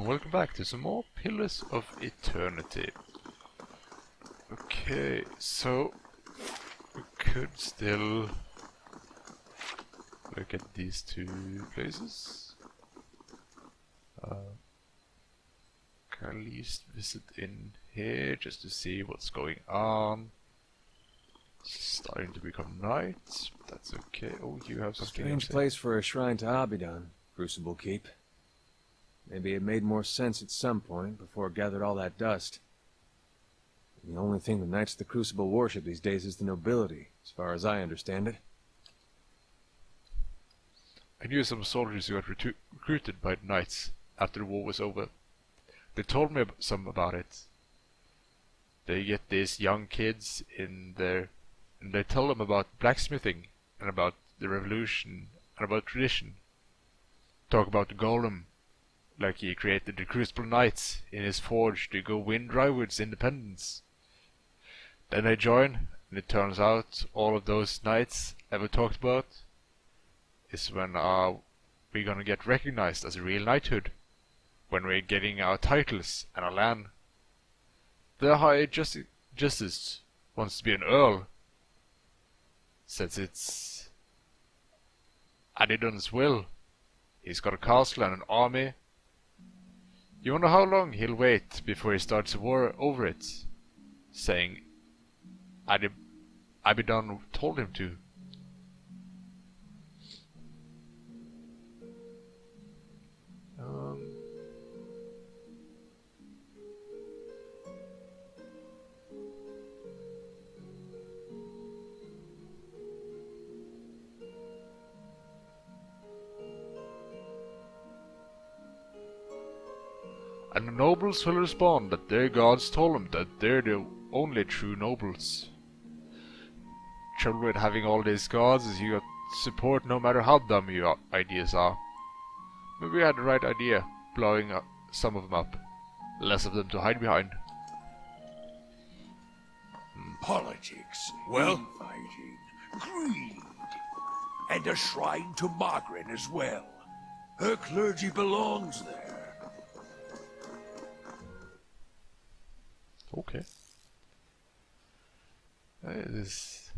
and welcome back to some more Pillars of Eternity. Okay, so we could still look at these two places. Can at least visit in here just to see what's going on. It's starting to become night, but that's okay. Oh, you have something. Strange place for a shrine to Abaddon, Crucible Keep. Maybe it made more sense at some point before it gathered all that dust. And the only thing the Knights of the Crucible worship these days is the nobility, as far as I understand it. I knew some soldiers who got recruited by the Knights after the war was over. They told me some about it. They get these young kids in there, and they tell them about blacksmithing, and about the revolution, and about tradition. Talk about the golem, like he created the Crucible Knights in his forge to go win Drywood's independence. Then they join, and it turns out all of those knights ever talked about is when we're gonna get recognized as a real knighthood, when we're getting our titles and our land. The High Justice wants to be an earl, since it's Addidon's will. He's got a castle and an army. You wonder how long he'll wait before he starts a war over it, saying Abaddon told him to. And the nobles will respond that their gods told them that they're the only true nobles. Trouble with having all these gods is you got support no matter how dumb your ideas are. Maybe I had the right idea, blowing some of them up. Less of them to hide behind. Politics, infighting, greed, and a shrine to Margaret as well. Her clergy belongs there. Okay. This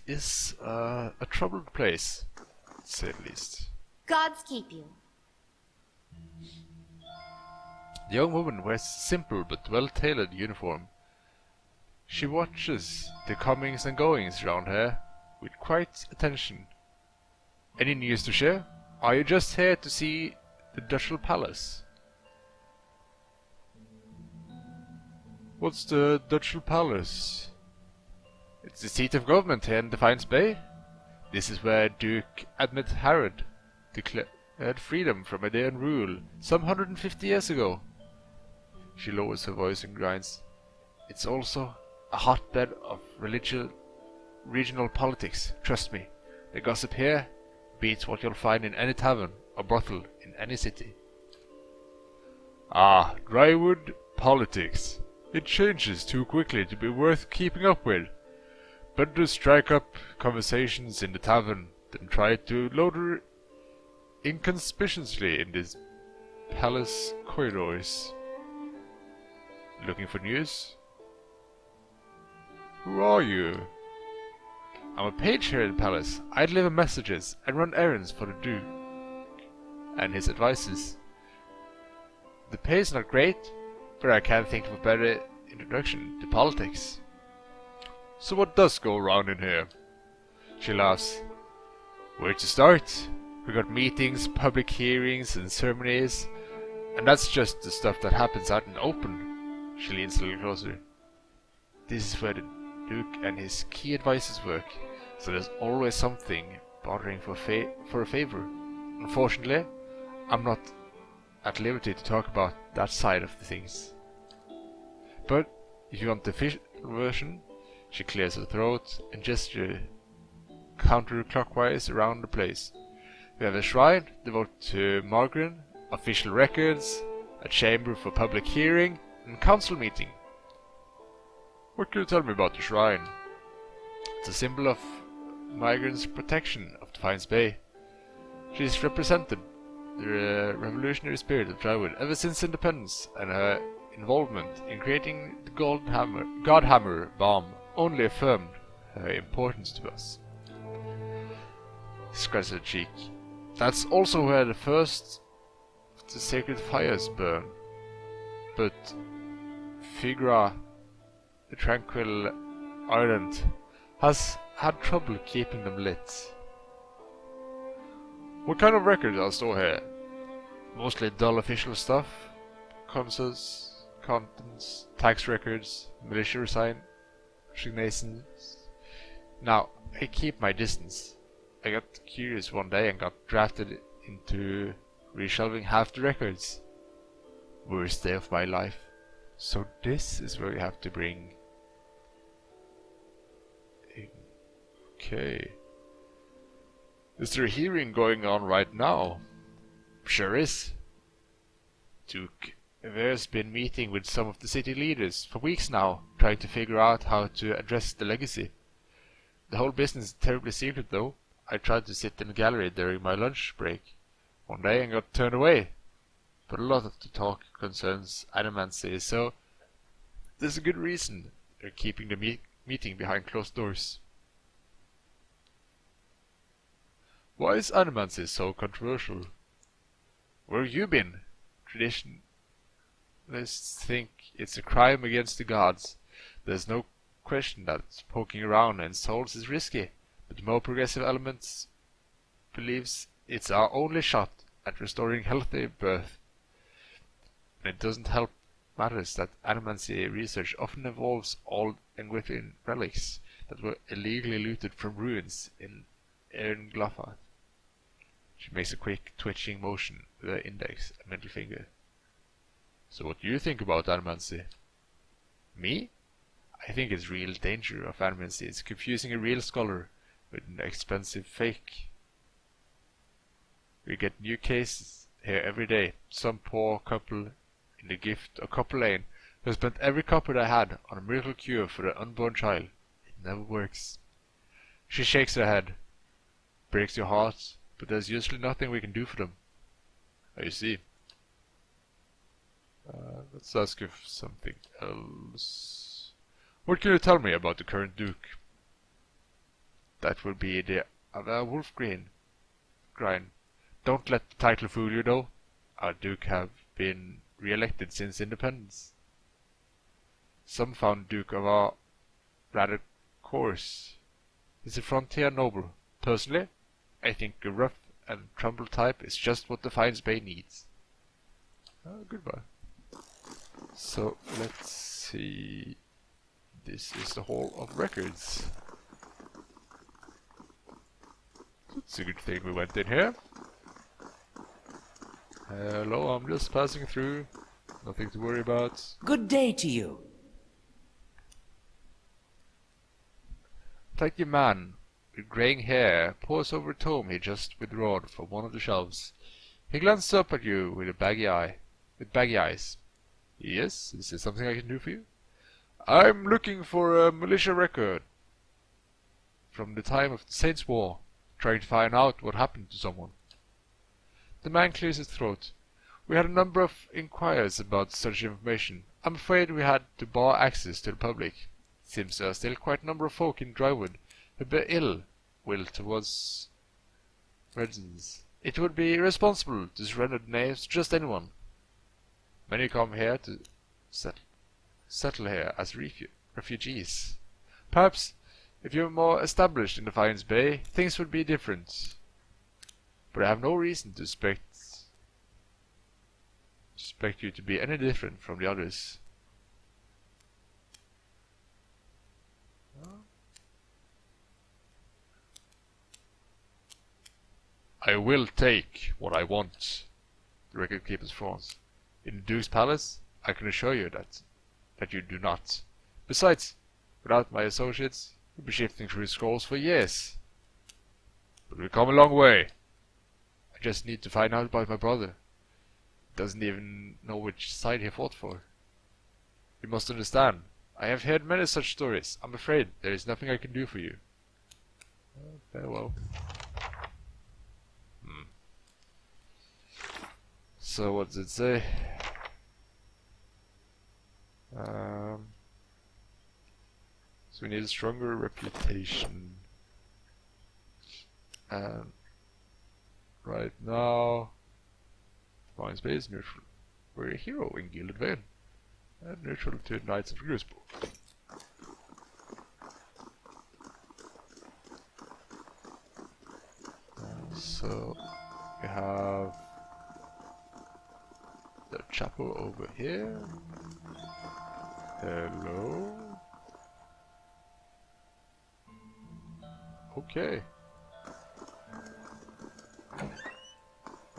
is a troubled place, to say the least. Gods keep you. The young woman wears simple but well-tailored uniform. She watches the comings and goings around her with quiet attention. Any news to share? Are you just here to see the Ducal Palace? What's the Ducal Palace? It's the seat of government here in Defiance Bay. This is where Duke Admet Harrod declared freedom from Aedean rule some 150 years ago. She lowers her voice and grinds. It's also a hotbed of regional politics, trust me. The gossip here beats what you'll find in any tavern or brothel in any city. Ah, Drywood politics. It changes too quickly to be worth keeping up with. Better to strike up conversations in the tavern than try to loiter inconspicuously in these palace corridors. Looking for news? Who are you? I'm a page here in the palace. I deliver messages and run errands for the Duke and his advisors. The pay's not great, but I can't think of a better introduction to politics. So what does go around in here? She laughs. Where to start? We got meetings, public hearings, and ceremonies, and that's just the stuff that happens out in the open. She leans a little closer. This is where the Duke and his key advisors work, so there's always something bothering for a favor. Unfortunately, I'm not at liberty to talk about that side of the things. But if you want the official version, she clears her throat and gestures counterclockwise around the place. We have a shrine devoted to Margaret, official records, a chamber for public hearing, and council meeting. What can you tell me about the shrine? It's a symbol of Margaret's protection of Defiance Bay. She is represented the revolutionary spirit of Drywood ever since independence, and her involvement in creating the Godhammer bomb only affirmed her importance to us. Scratched her cheek. That's also where the first of the sacred fires burn. But Figra, the tranquil island, has had trouble keeping them lit. What kind of records are stored here? Mostly dull official stuff. Consuls, contents, tax records, militia resignations. Now, I keep my distance. I got curious one day and got drafted into reshelving half the records. Worst day of my life. So this is where you have to bring... Okay. Is there a hearing going on right now? Sure is. Duke Avere's been meeting with some of the city leaders for weeks now, trying to figure out how to address the legacy. The whole business is terribly secret though. I tried to sit in the gallery during my lunch break one day and got turned away. But a lot of the talk concerns animancy, so there's a good reason they're keeping the meeting behind closed doors. Why is animancy so controversial? Where have you been? Traditionalists think it's a crime against the gods. There's no question that poking around in souls is risky, but the more progressive elements believes it's our only shot at restoring healthy birth. And it doesn't help matters that animancy research often involves old Englyphian relics that were illegally looted from ruins in Ernglafat. She makes a quick twitching motion with her index and middle finger. So what do you think about animancy? Me? I think it's real danger of animancy. It's confusing a real scholar with an expensive fake. We get new cases here every day. Some poor couple in the gift or copper lane who spent every copper they had on a miracle cure for their unborn child. It never works. She shakes her head. Breaks your heart, but there's usually nothing we can do for them. I see. Let's ask you something else. What can you tell me about the current Duke? That would be the Wolfgreen. Don't let the title fool you though. Our Duke have been re-elected since independence. Some found Duke of our rather coarse. He's a frontier noble. Personally, I think a rough and trumbull type is just what the Defiance Bay needs. Goodbye. So, let's see. This is the Hall of Records. It's a good thing we went in here. Hello, I'm just passing through. Nothing to worry about. Good day to you. Like the man with graying hair pores over a tome he just withdrawn from one of the shelves. He glances up at you with baggy eyes. Yes, is there something I can do for you? I'm looking for a militia record from the time of the Saints' War, trying to find out what happened to someone. The man clears his throat. We had a number of inquiries about such information. I'm afraid we had to bar access to the public. Seems there are still quite a number of folk in Drywood who bear ill will towards residents. It would be irresponsible to surrender the names to just anyone. Many come here to settle here as refugees. Perhaps if you were more established in Defiance Bay, things would be different. But I have no reason to suspect you to be any different from the others. I will take what I want, the record keeper's frowns. In the Duke's palace, I can assure you that you do not. Besides, without my associates, you'll be shifting through scrolls for years. But we've come a long way. I just need to find out about my brother. He doesn't even know which side he fought for. You must understand, I have heard many such stories. I'm afraid there is nothing I can do for you. Farewell. So what does it say? So we need a stronger reputation. And right now, Divine Space neutral. We're a hero in Gilded Vale. And neutral to Knights of the Crucible. So we have the chapel over here. Hello. Okay.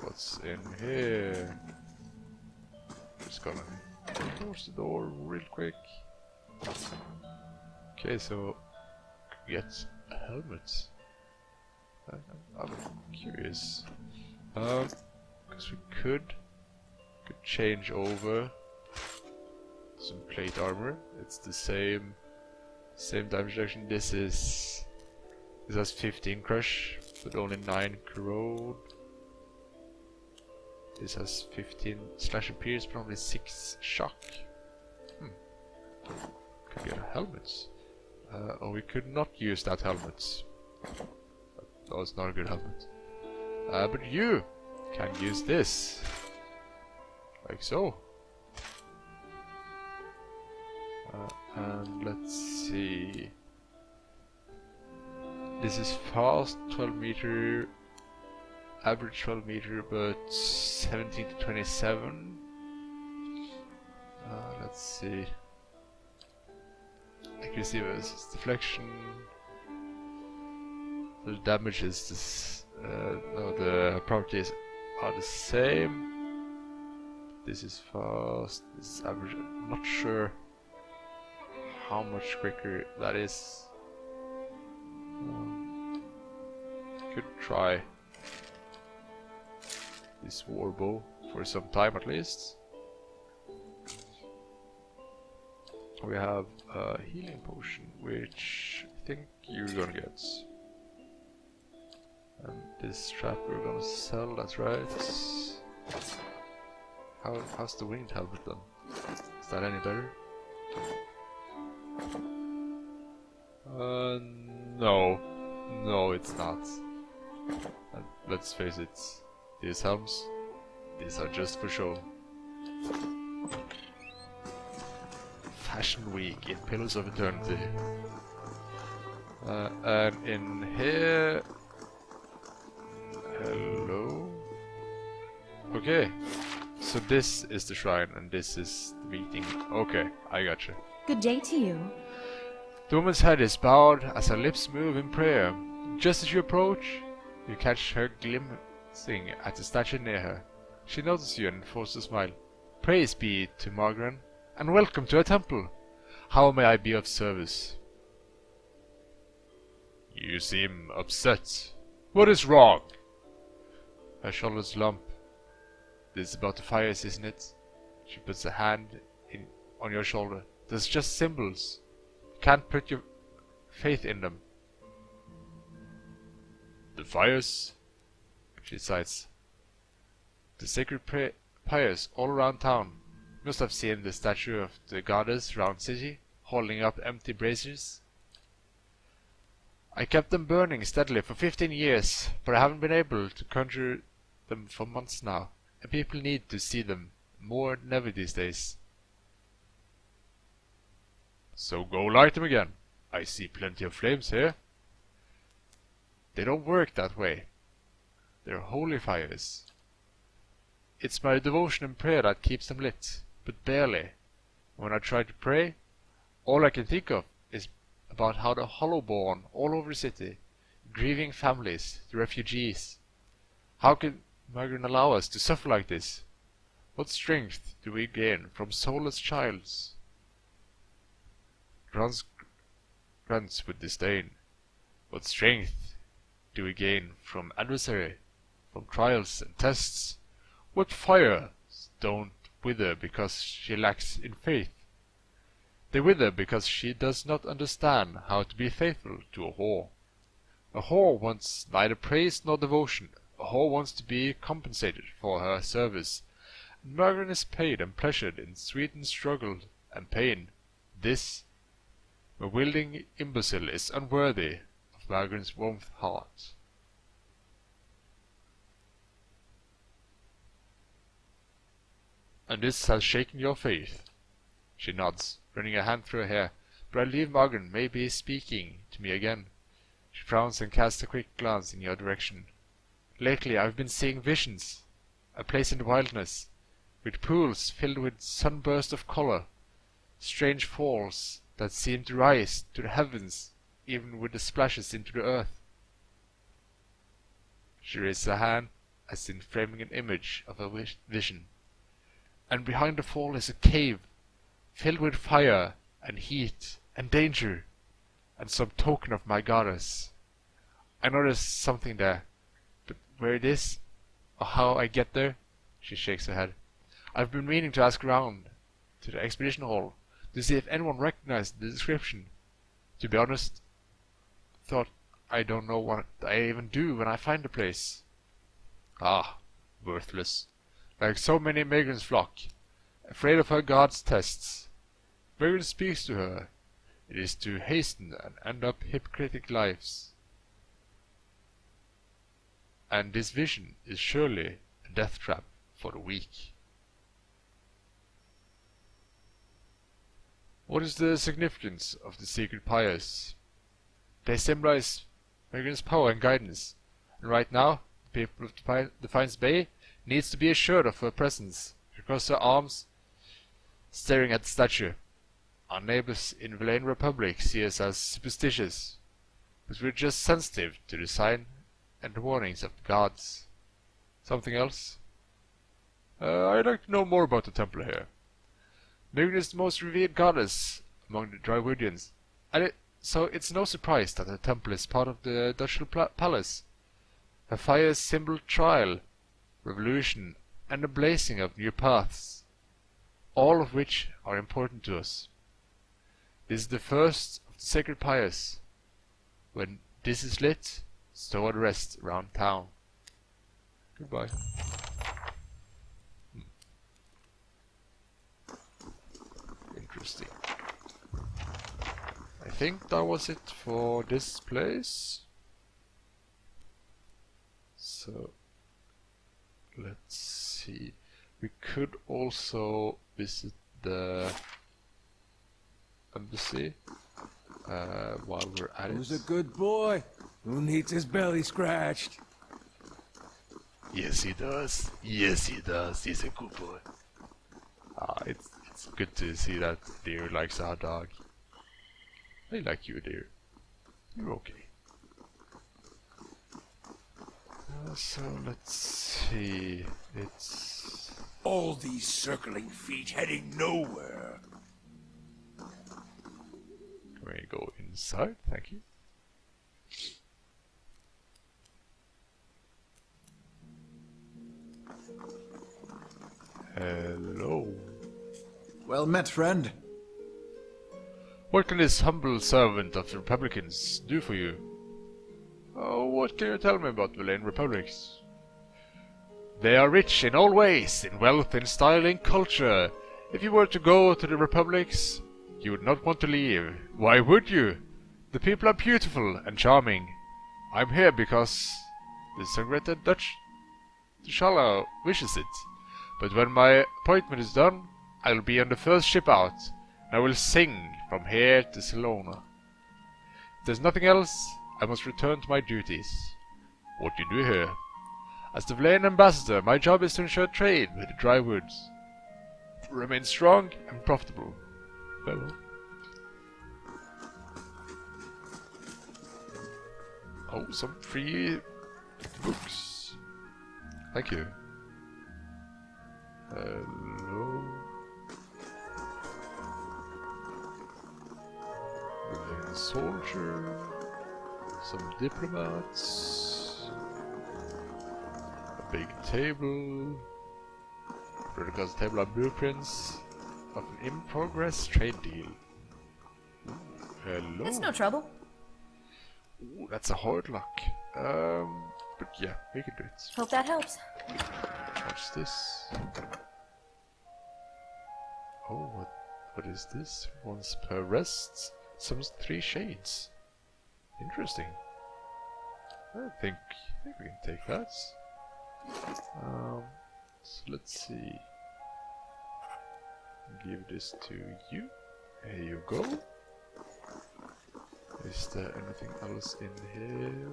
What's in here? Just gonna close the door real quick. Okay, so get a helmet. I'm curious. Because we could change over some plate armor. It's the same damage reduction. This has 15 crush, but only 9 corrode. This has 15 slash and pierce, but only 6 shock. Could get a helmet. Or we could not use that helmet. That was not a good helmet. But you can use this. Like so. And let's see. This is fast, 12 meter, average 12 meter, but 17 to 27. Let's see. Accuracy versus deflection. The damage is this. No, the properties are the same. This is fast. This is average. I'm not sure how much quicker that is. Could try this warbow for some time at least. We have a healing potion, which I think you're gonna get. And this trap we're gonna sell, that's right. How's the winged helmet done? Is that any better? No. No, it's not. And let's face it, these helms, these are just for show. Fashion Week in Pillars of Eternity. And in here... Hello? Okay, so this is the shrine and this is the meeting. Okay, I gotcha. Good day to you. The woman's head is bowed as her lips move in prayer. Just as you approach, you catch her glimpsing at the statue near her. She notices you and forces a smile. Praise be to Margaret, and welcome to our temple. How may I be of service? You seem upset. What is wrong? Her shoulders lump. This is about the fires, isn't it? She puts a hand on your shoulder. There's just symbols. You can't put your faith in them. The fires? She sighs. The sacred pyres all around town. You must have seen the statue of the goddess round city, holding up empty braziers. I kept them burning steadily for 15 years, but I haven't been able to conjure them for months now, and people need to see them more than ever these days. So go light them again. I see plenty of flames here. They don't work that way. They're holy fires. It's my devotion and prayer that keeps them lit, but barely. When I try to pray, all I can think of is about how the Hollowborn all over the city, grieving families, the refugees. How can Margaret allow us to suffer like this? What strength do we gain from soulless childs? Grunts with disdain. What strength do we gain from adversary, from trials and tests? What fires don't wither because she lacks in faith? They wither because she does not understand how to be faithful to a whore. A whore wants neither praise nor devotion. A whore wants to be compensated for her service, Margaret is paid and pleasured in sweetened struggle and pain. This bewildering imbecile is unworthy of Margaret's warm heart. And this has shaken your faith? She nods, running a hand through her hair, but I believe Margaret may be speaking to me again. She frowns and casts a quick glance in your direction. Lately I've been seeing visions. A place in the wilderness, with pools filled with sunbursts of color, strange falls that seem to rise to the heavens even with the splashes into the earth. She raises a hand as in framing an image of a vision. And behind the fall is a cave, filled with fire and heat and danger, and some token of my goddess. I know there's something there, but where it is, or how I get there, she shakes her head. I've been meaning to ask around to the expedition hall to see if anyone recognized the description. To be honest, thought I don't know what I even do when I find the place. Ah, worthless. Like so many Megan's flock, afraid of her god's tests. Megan speaks to her. It is to hasten and end up hypocritic lives. And this vision is surely a death trap for the weak. What is the significance of the secret pyres? They symbolize Megan's power and guidance, and right now, the people of Defiance Bay needs to be assured of her presence, across her arms, staring at the statue. Our neighbors in Villain Republic see us as superstitious, but we're just sensitive to the sign and the warnings of the gods. Something else? I'd like to know more about the temple here. Megan is the most revered goddess among the Drywoodians, and so it's no surprise that her temple is part of the Ducal Palace. Her fire symbol trial, revolution, and the blazing of new paths, all of which are important to us. This is the first of the sacred pyres. When this is lit, so are the rest around town. Goodbye. Interesting. I think that was it for this place. So let's see. We could also visit the embassy while we're at it. Who's a good boy? Who needs his belly scratched? Yes, he does. Yes, he does. He's a good boy. It's good to see that Deer likes our dog. I like you, Deer. You're okay. So let's see. It's All these circling feet heading nowhere. Can we go inside? Thank you. Hello. Well met, friend. What can this humble servant of the Republicans do for you? Oh, what can you tell me about Villain Republics? They are rich in all ways, in wealth, in style, in culture. If you were to go to the Republics, you would not want to leave. Why would you? The people are beautiful and charming. I'm here because the Sangreted Dutch T'Challa wishes it. But when my appointment is done, I'll be on the first ship out, and I will sing from here to Salona. If there's nothing else, I must return to my duties. What do you do here? As the Villain ambassador, my job is to ensure trade with the Drywoods. Remain strong and profitable. Hello. Oh, some free books. Thank you. Hello. Villain soldier. Some diplomats. A big table. Protocol's table of blueprints of an in-progress trade deal. Ooh, hello. It's no trouble. Ooh, that's a hard lock. But yeah, we can do it. Hope that helps. What's this? Oh, what is this? Once per rest, summons 3 shades. Interesting. I think we can take that. So let's see. Give this to you. Here you go. Is there anything else in here?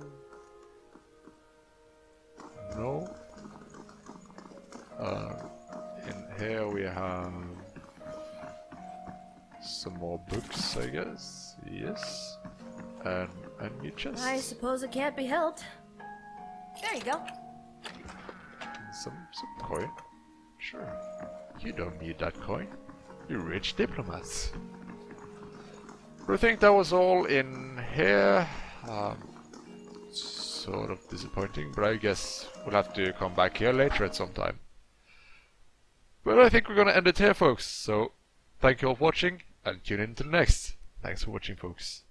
No. In here we have some more books, I guess. Yes. And a new chest. I suppose it can't be helped. There you go. And some coin. Sure. You don't need that coin. You rich diplomats. I think that was all in here. Sort of disappointing, but I guess we'll have to come back here later at some time. But I think we're gonna end it here, folks. So, thank you all for watching, and tune in to the next. Thanks for watching, folks.